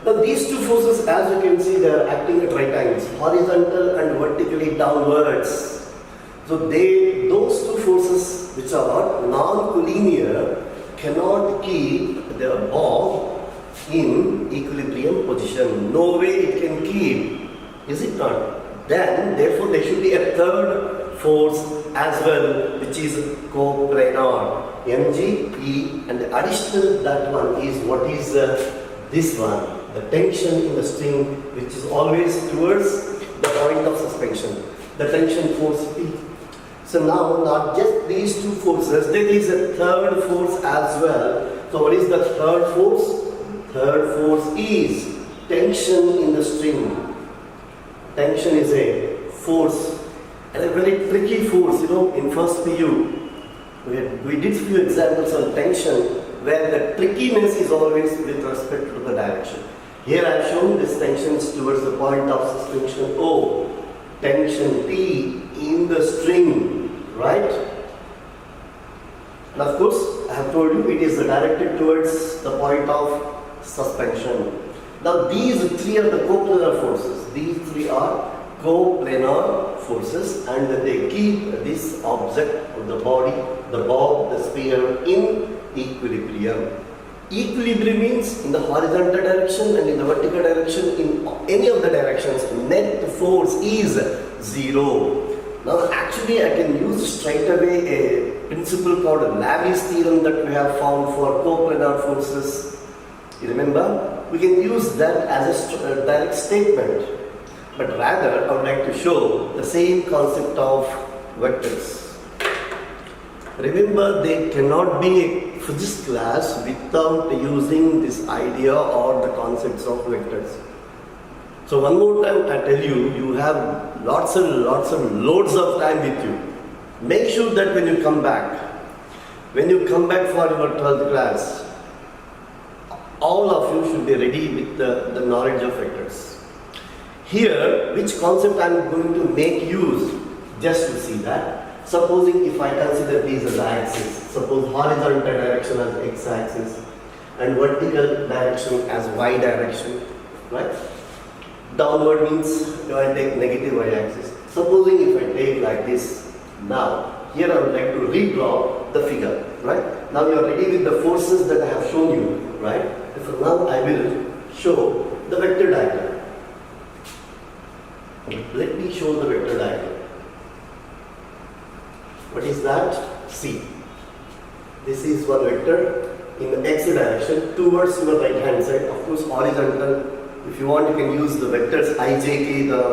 Now these two forces, as you can see, they are acting at right angles, horizontal and vertically downwards. So those two forces which are non-collinear cannot keep their bob in equilibrium position. No way it can keep, is it not? Then therefore there should be a third force as well, which is coplanar, mg, E, and the additional that one is what is this one, the tension in the string, which is always towards the point of suspension, the tension force P. So now not just these two forces, there is a third force as well. So what is the third force? Third force is tension in the string. Tension is a force, and a very tricky force, in first PU. We did few examples on tension where the trickiness is always with respect to the direction. Here I have shown this tension is towards the point of suspension O, tension T in the string, right? And of course, I have told you it is directed towards the point of suspension. Now these three are the coplanar forces. These three are coplanar forces, and they keep this object of the body, the bob, the sphere in equilibrium. Equilibrium means in the horizontal direction and in the vertical direction, in any of the directions, net force is zero. Now actually I can use straight away a principle called Lavi's theorem that we have found for coplanar forces. You remember, we can use that as a direct statement, but rather I would like to show the same concept of vectors. Remember, there cannot be a physics class without using this idea or the concepts of vectors. So one more time I tell you, you have lots and loads of time with you. Make sure that when you come back for your 12th class, all of you should be ready with the knowledge of vectors. Here, which concept I am going to make use, just to see that. Supposing if I consider these as axis, suppose horizontal direction as x-axis and vertical direction as y direction, right? Downward means I take negative y-axis. Supposing if I take like this, now here I would like to redraw the figure, right? Now you are ready with the forces that I have shown you, right? So now I will show the vector diagram. Let me show the vector diagram. What is that? See, this is one vector in the x direction towards your right hand side, of course horizontal. If you want, you can use the vectors ijk, the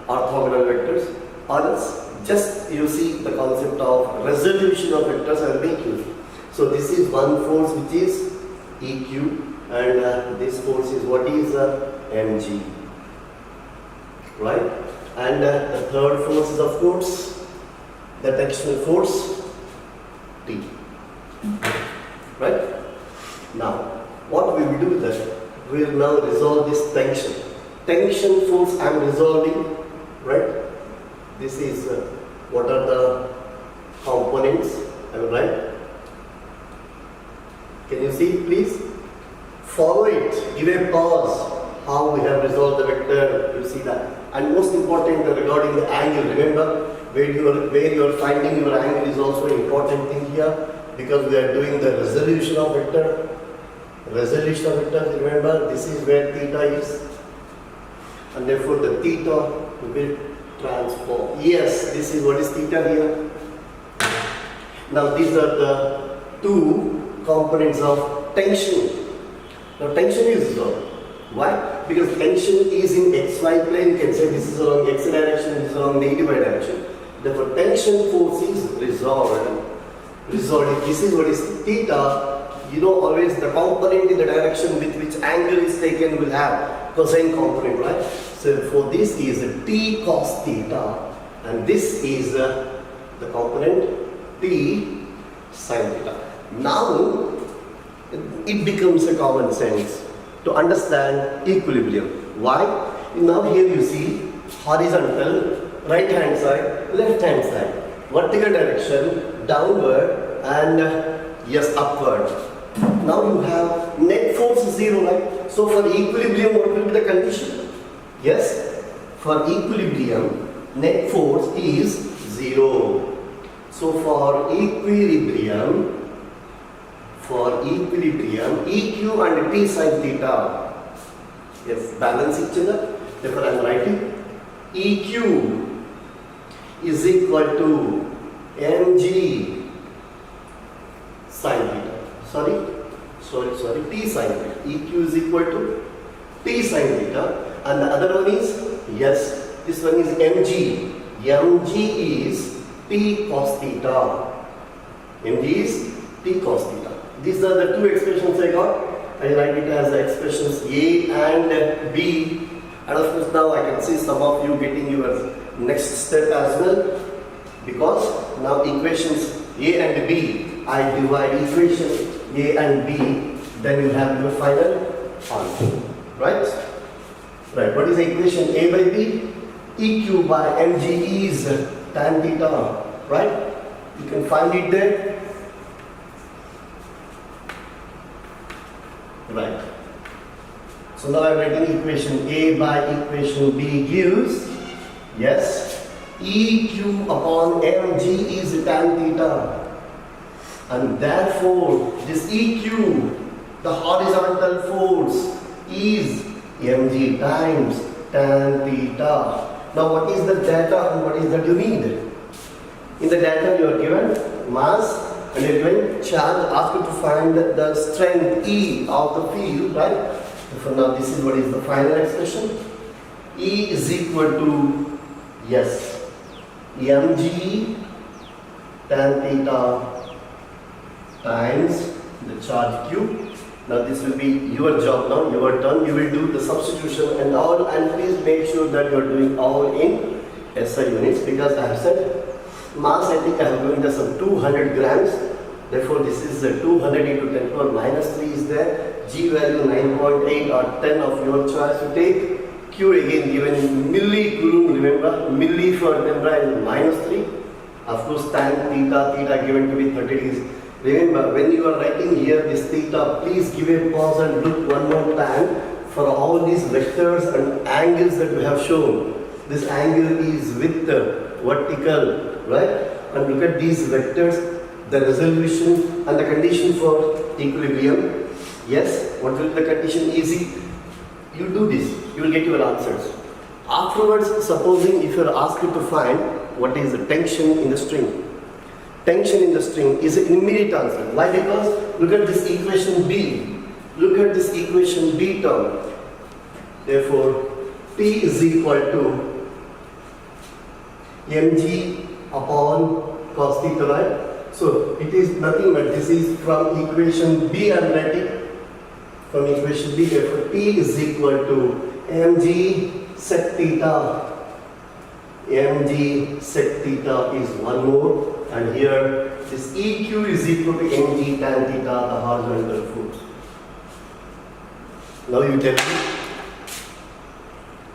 orthogonal vectors, or else just you see the concept of resolution of vectors I will make use. So this is one force which is EQ, and this force is what is mg, right? And the third force is of course the tensional force T, right? Now what we will do is that we will now resolve this tension force I am resolving, right? This is what are the components I will write. Can you see, please? Follow it, give a pause, how we have resolved the vector, you see that. And most important regarding the angle, remember where you are finding your angle is also an important thing here, because we are doing the resolution of vector. Resolution of vectors, remember this is where theta is, and therefore the theta will transform. Yes, this is what is theta here. Now these are the two components of tension. Now tension is resolved. Why? Because tension is in xy plane. You can say this is along x direction, this is along negative y direction. Therefore tension force is resolved. This is what is theta. You know always the component in the direction with which angle is taken will have cosine component, right? So for this is t cos theta, and this is the component t sin theta. Now it becomes a common sense to understand equilibrium. Why? Now here you see horizontal, right hand side, left hand side, vertical direction, downward, and yes, upward. Now you have net force 0, right? So for equilibrium, what will be the condition? Yes, for equilibrium, net force is 0. So for equilibrium, EQ and T sin theta, yes, balance each other. Therefore I am writing EQ is equal to mg sin theta. Sorry, T sin theta. EQ is equal to T sin theta, and the other one is, yes, this one is mg. Mg is T cos theta. Mg is T cos theta. These are the two expressions I got. I write it as expressions A and B, and of course now I can see some of you getting your next step as well, because now equations A and B, I divide equation A and B, then you have your final answer, right? Right, what is the equation A by B? EQ by mg is tan theta, right? You can find it there. Right. So now I'm writing equation A by equation B gives, yes, EQ upon mg is tan theta. And therefore, this EQ, the horizontal force, is mg times tan theta. Now what is the data and what is that you need? In the data you are given mass, And when charge asks you to find the strength E of the field, right? So now this is what is the final expression. E is equal to, yes, mg tan theta times the charge q. Now this will be your job now, your turn. You will do the substitution and all, and please make sure that you are doing all in SI units, because I have said mass, I think I have given us some 200 grams. Therefore this is 200 into 10 power minus 3 is there. G value 9.8 or 10 of your choice to take. Q again given in millicoulomb, remember, milli for tempera is minus 3. Of course tan theta given to be 30 degrees. Remember, when you are writing here this theta, please give a pause and look one more time for all these vectors and angles that we have shown. This angle is with the vertical, right? And look at these vectors, the resolution and the condition for equilibrium. Yes, what will be the condition? Easy. You do this, you will get your answers. Afterwards, supposing if you are asked to find what is the tension in the string. Tension in the string is an immediate answer. Why? Because look at this equation B. Look at this equation B term. Therefore, P is equal to mg upon cos theta, right? So it is nothing but this is from equation B I am writing. From equation B, therefore P is equal to mg sec theta. Mg sec theta is one more. And here this EQ is equal to mg tan theta, the horizontal force. Now you tell me,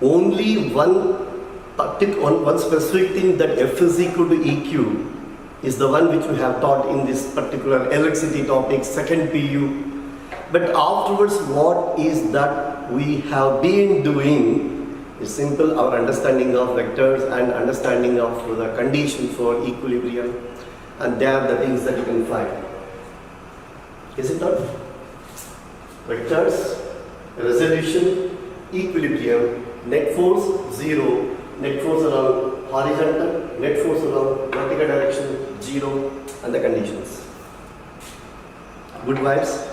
only one specific thing that F is equal to EQ is the one which we have taught in this particular electricity topic, second PU. But afterwards, what is that we have been doing is simple, our understanding of vectors and understanding of the condition for equilibrium, and they are the things that you can find. Is it not? Vectors, resolution, equilibrium, net force 0, net force along horizontal, net force along vertical direction 0, and the conditions. Good vibes?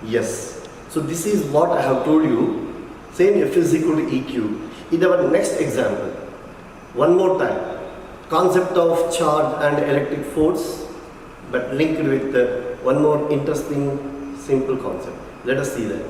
Yes. So this is what I have told you. Same F is equal to EQ. In our next example, one more time, concept of charge and electric force, but linked with one more interesting simple concept. Let us see that.